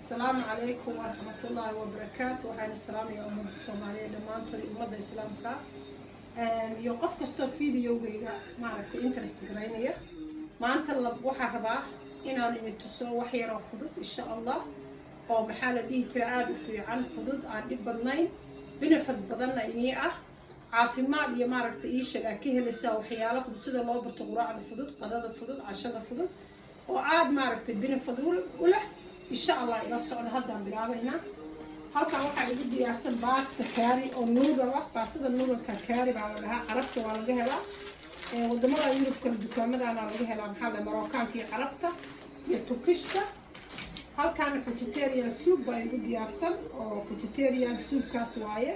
السلام عليكم ورحمة الله وبركاته. وحين السلام يا أمة الصومالية دمانتو أمة إسلامك يوقف كستو فيديو ويغا ماركتي انترست غرينيا ما أنت وحا رباه إنا نمتسو وحيرا فضود إن شاء الله oo maxaa la dhihi jiray aad u fiican fudud aan dhib badnayn benefit badanna inii ah caafimaad iyo maaragtay ii sheeg ka helaysaa waxyaalo fudud sida loo barto quraacda fudud qadada fudud cashada fudud oo aad maaragtay benefit u leh insha Allah ila socdo haddaan bilaabaynaa halkan waxaa lagu diyaarsan baasta kaari oo noodle ah baastada noodleka kaari baa la dhahaa carabta waa laga helaa wadamada Yurubka dukaamadaana laga helaa maxaa la Marookaanka iyo carabta iyo Turkishka halkan vegetarian soup baa igu diyaarsan oo vegetarian soup kaas waaye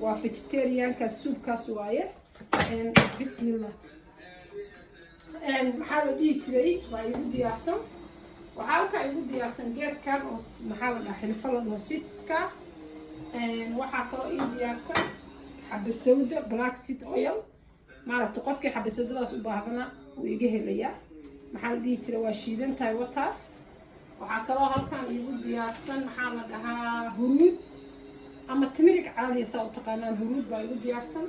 waa vegetarian ka soup kaas waaye bismillah maxaa la dhihi jiray baa igu diyaarsan waxaa halkan igu diyaarsan geedkan oo maxaa la dhahaa xilfo la dhaho seedska waxaa kaloo ii diyaarsan xabasowda black seed oil maaragtay qofkii xabasowdadaas u baahdana wuu iga helayaa maxaa la dhihi jiray waa shiidan tahay wataas waxaa kaloo halkan igu diyaarsan maxaa la dhahaa huruud ama timirig caadi ah oo taqaanaan huruud baa igu diyaarsan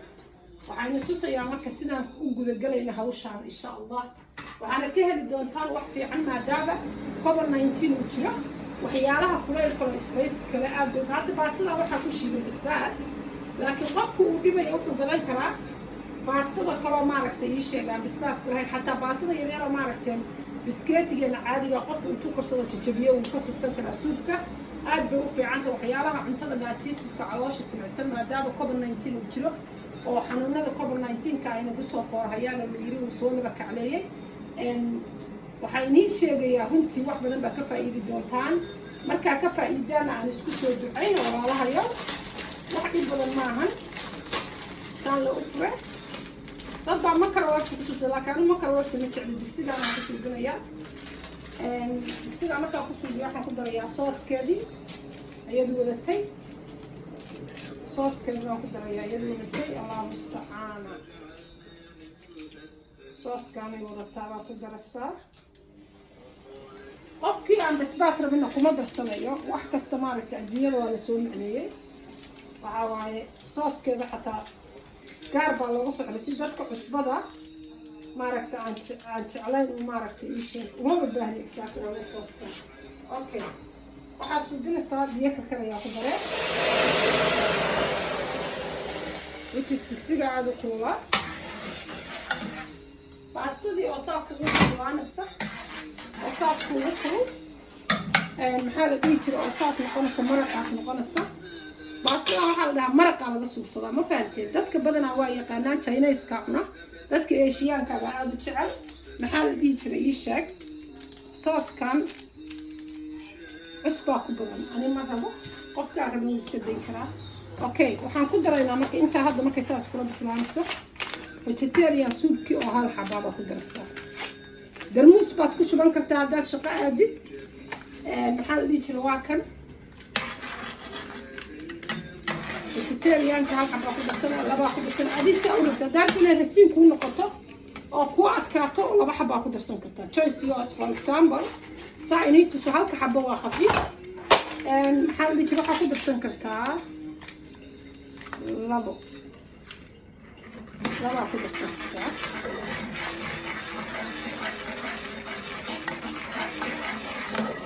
waxaan tusayaa marka sidaan u gudagalayna hawshaan insha Allah waxaana ka heli doontaan wax fiican maadaama COVID-19 uu jiro waxyaalaha kuleylka oo space kale aad u hadda baastada waxaa ku shiidan isbaas laakiin qofku uu dhibayo wuxuu gadan karaa baastada kaloo maaragtay ii sheegaan isbaas kale xataa baastada yaryar oo maaragtay bisketigeena caadiga qofku intuu korsado jajabiyo uu ka subsan karaa suubka aad bay u fiicanta waxyaalaha cuntada gaajiiska caloosha jilicsan maadaama COVID-19 uu jiro oo xanuunada COVID-19 ka ay nagu soo foorhayaan oo la yiri uu soo laba kacleeyay waxaan inii sheegayaa runtii wax badan baa ka faa'iidi doontaan markaa ka faa'iidana aan isku soo ducayno walaalahayo wax dhib badan maahan saan la u fure dad baa makaroorka ku soo laakiin makaroorka ma jecli digsiga aan ku suuqinaya digsiga markaa ku suuqiyo waxaan ku darayaa sooskeedii ayadu wadatay sooskeedii waan ku darayaa ayadu wadatay Allah musta'aana sooskaan ay wadataa baa ku daraysaa qofkii aan basbaas rabina kuma darsanayo wax kasta maaragtay adduunyada waa la soo macneeyay waxaa waaye sooskeeda xataa gaar baa looga soo xilay si dadka cusbada maaragtay aan jeclayn uu maaragtay ii sheeg uma baahni exactly waa sooska okay waxaa suubinaysaa biyo karkarayaa ku daree which is digsiga aad u kulula baastadii oo saa kugu kulaanaysa oo saas kugu kulul maxaa la dhihi jiray oo saas noqonaysa maraqaas noqonaysa baastada waxaa la dhahaa maraqa laga suubsadaa ma fahanteen dadka badanaa waa yaqaanaan Chinese-ka cuna dadka Asian-ka baa aad u jecel maxaa la dhihi jiray ii sheeg sooskan cusbaa ku badan ani ma rabo qofka rabo wuu iska dayn karaa okay waxaan ku daraynaa marka inta hadda markay saas kula bislaanayso vegetarian soup-ki oo hal xabaaba ku daraysaa darmuus baad ku shuban kartaa haddaad shaqo aadid maxaa la dhihi jiray waa kan vegetarian ka halka ku darsan laba ku darsan adisa u rabta daarku inay rasiin ku noqoto oo ku adkaato laba xabba ku darsan kartaa choice yours for example saa inay tuso halka xabba waa khafiif maxaa la dhihi jiray waxa ku darsan kartaa laba ku darsan kartaa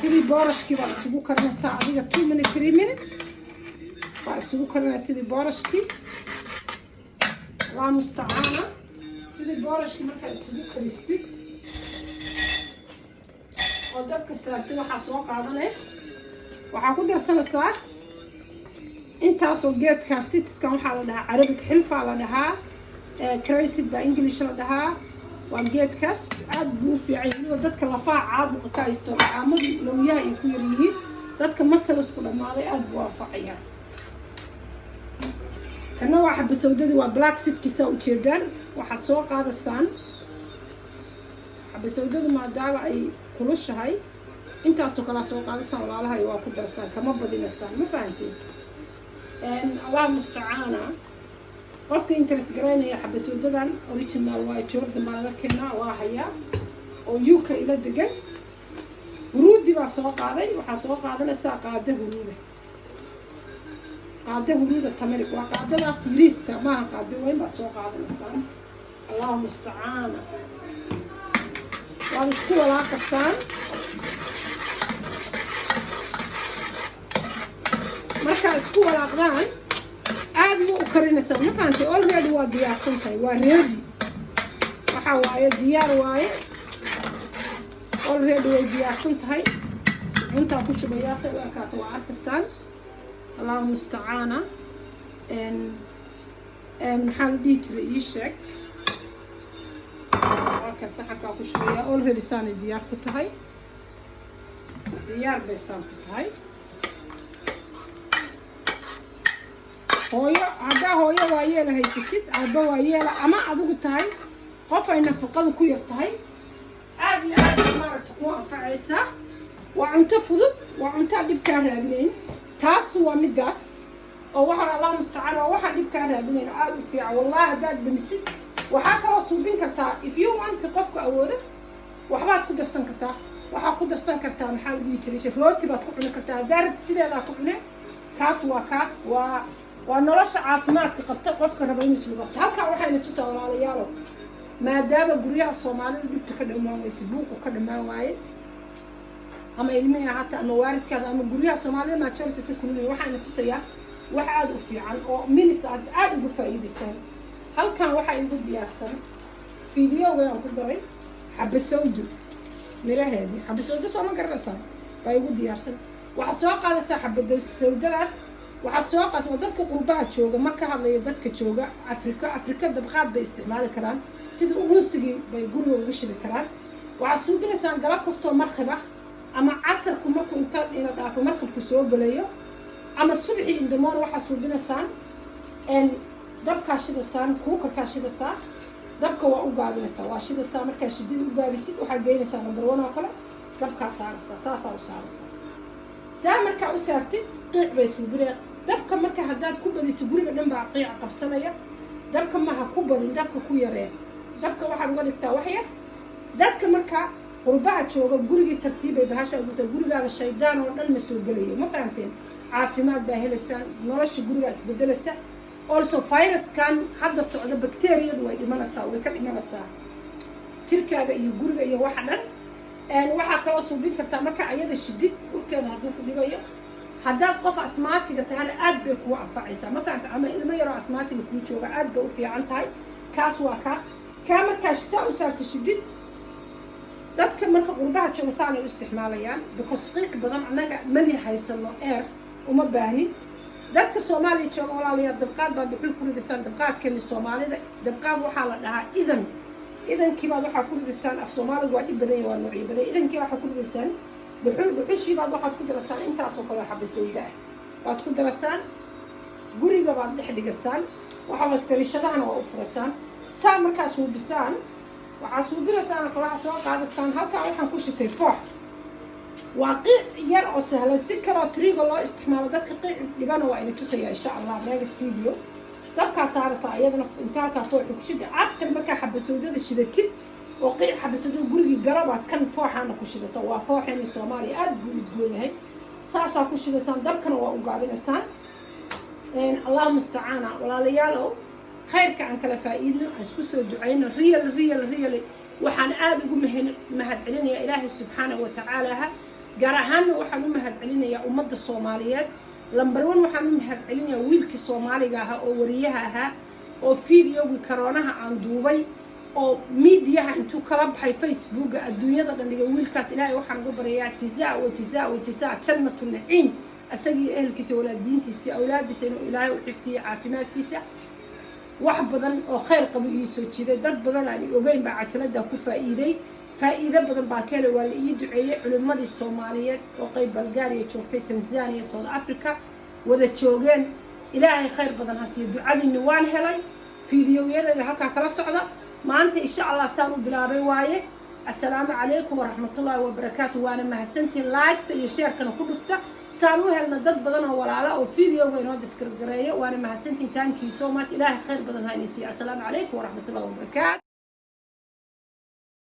sidii boorashkii baa isugu karinaysaa adiga 2 minutes 3 minutes waa isugu karinaysaa sidii boorashkii waa musta'aana sidii boorashkii markaa isugu karisid oo dabka saartay waxaa soo qaadanay waxaa ku darsanaysaa intaasoo geedka seedskan waxaa la dhahaa Arabic xilfaa la dhahaa crazy baa English la dhahaa waa geedkaas aad buu fiican yahay dadka lafaa caabuqa ka haysto caamadu lowyaha ay ku yar yihiin dadka masal isku dhamaaday aad buu waafaqaya kana waa xabasowdadu waa black seedkiisa u jeedaan waxaad soo qaadaysaan xabasowdadu maadaama ay kulushahay intaasoo kala soo qaadaysaan walaalaha waa ku darsaan kama badinaysaan ma fahanteen Allah musta'aana qofka interest garanaya xabasowdadan original waa Jordan baa laga keenaa waa haya oo UK ila degan Burundi baa soo qaaday waxaa soo qaadanaysaa qaado huruuda tamarig waa qaadadaas yiriista maaha qaado weyn baad soo qaadanaysaa allahu mustacaana waad isku walaaqasaan markaa isku walaaqdaan aad ma u karinaysaa ma fahamtay already waa diyaarsan tahay waa ready waxaa waaye diyaar waaye already way diyaarsan tahay cuntaa ku shubayaa say u ekaato waa arkaysaan allahu mustacaana maxaa la dhihi jiray ii sheeg halka saxankaa ku shubayaa already saanay diyaar ku tahay diyaar bay saan ku tahay hooyo haddaa hooyo waa yeela haysatid aabba waa yeela ama adigu tahay qof ay nafaqada ku yar tahay aad iyo aad maaragta ku anfacaysaa waa cunto fudud waa cuntaa dhibkaa raadinayn taas waa midaas oo waxaan allah mustacaan waa waxaan dhibkaa raadinayn aad u fiican wallahi haddaad dhamisid waxaa kaloo suubin kartaa if you want qofka awooda waxbaad ku darsan kartaa waxaad ku darsan kartaa maxaa la dhihi jiray rooti baad ku cuni kartaa haddaa rabti sideedaa ku cune kaas waa nolosha caafimaadka qabta qofka raba inuu islu qabto halkaa waxayna tusaa walaalayaalo maadaama guryaha soomaalida dhibta ka dhammaan wayse buuqu ka dhammaan waaye ama ilmihi hata ama waalidkaada ama guryaha soomaalida majority si kulmay waxayna tusayaa wax aad u fiican oo minis aad uga faa'iidaysaan halkan waxaa igu diyaarsan fiidiyowga aan ku daray xabasawdo miraheedii xabasawdo soo ma garanaysaa baa igu diyaarsan waxaad soo qaadaysaa xabasawdadaas waxaad soo qaadaysaa dadka qurbaha jooga ma ka hadlayo dadka jooga afrika dabqaad bay isticmaali karaan sida unsigii bay guriga uga shili karaan waxaad suubinaysaan galab kastoo markab ah ama casarku markuu inta ina dhaafo markabku soo galayo ama subxii indamoon waxaa suubinaysaan dabkaa shidasaan kuukarkaa shidasaa dabka waa u gaabinaysaa waa shidasaa markaa shidida u gaabisid waxaa geynaysaa number one oo kale dabkaa saaraysaa saasaa u saaraysaa saa markaa u saartid qiic bay suubinaya dabka marka haddaad ku badiso guriga dhan baa qiica qabsanaya dabka maha ku badin dabka ku yaree dabka waxaad uga dhigtaa wax yar dadka markaa qurbaha jooga gurigii tartiibbay bahasha ugurtaa gurigaaga shaydaan oo dhan ma soo gelayo ma fahamteen caafimaad baa helaysaan nolosha gurigaa isbedelaysa also viruskan hadda socda bacteriyadu way dhimanaysaa way ka dhimanaysaa jirkaaga iyo guriga iyo waxa dhan waxaa kaloo suubin kartaa marka ayada shidid urkeeda hadduu ku dhibayo haddaad qof asmaatiga tahana aad bay kugu anfacaysaa ma fahamta ama ilmo yaroo asmaatiga kuu jooga aad bay u fiican tahay kaas waa kaas kaa markaa saa u saarta shidid dadka marka qurbaha jooga saanay u isticmaalayaan because qiic badan annaga mali haysano eer uma baahin dadka soomaaliya jooga walaalayaal dabqaad baad dhuxul ku ridaysaan dabqaadkeeni soomaalida dabqaad waxaa la dhahaa idankiibaad waxaa ku ridaysaan af soomaaliga waa dhib badanya waa noocyo badan idankii waxaa ku ridaysaan dhuxushiibaad waxaad ku darasaan intaasoo kale xabasooyda ah waad ku darasaan guriga baad dhex dhigasaan waxaad karishadahana waa u furasaan saa markaa suubisaan waxaa suubinaysaan kale waxaa soo qaadasaan halkaa waxaan ku shitay foox waa qiic yar oo sahlan si kaloo trigo loo isticmaalo dadka qiic dhibana waa ina tusaya insha allah next video dabkaa saaraysaa iyadana inta halkaa fooxa ku shida after markaa xabasoodada shidatid oo qiic xabasoodada gurigii garabaad kan fooxaana ku shidaysa waa fooxeeni soomaaliya aad buu udgoon yahay saasaa ku shidaysaan dabkana waa u gaabinaysaan allahu mustacaana walaalayaalow khayrka aan kala faa'iidno aan isku soo ducayno real waxaan aad ugu mahad celinayaa ilaahay subxaanahu wa tacaalaha gaar ahaanna waxaan u mahad celinayaa ummadda soomaaliyeed lambar one waxaan u mahad celinayaa wiilkii soomaaliga ahaa oo wariyaha ahaa oo fideogii karoonaha aan duubay oo miidiyaha intuu kala baxay facebooka adduunyada dhan dhigay wiilkaas ilaahay waxaan uga baryayaa jazaa jannatu naciim asagii ehelkiisa walaadiintiisa awlaadiisa inuu ilaahay u xiftiyo caafimaadkiisa wax badan oo khayr qabo ii soo jiiday dad badan aan ogeyn baa cajalada ku faa'iido badan baa ka helay waa la ii duceeyey culimmadii soomaaliyeed oo qayb Bulgaariya joogtay Tanzania South Africa wada joogeen ilaahay khayr badan ha siiyo ducadiina waan helay fiidiyowyada halkaa kala socda maanta insha Allah saan u bilaabay waaye assalaamu calaykum waraxmatullaahi wabarakaatuh waana mahadsantiin like-ta iyo share-kana ku dhufta saan u helna dad badan oo walaala oo fiidiyowga inoo diskargareeyo waana mahadsantiin thank you so much ilaahay khayr badan ha inii siiyo assalaamu calaykum waraxmatullaahi wabarakaatuh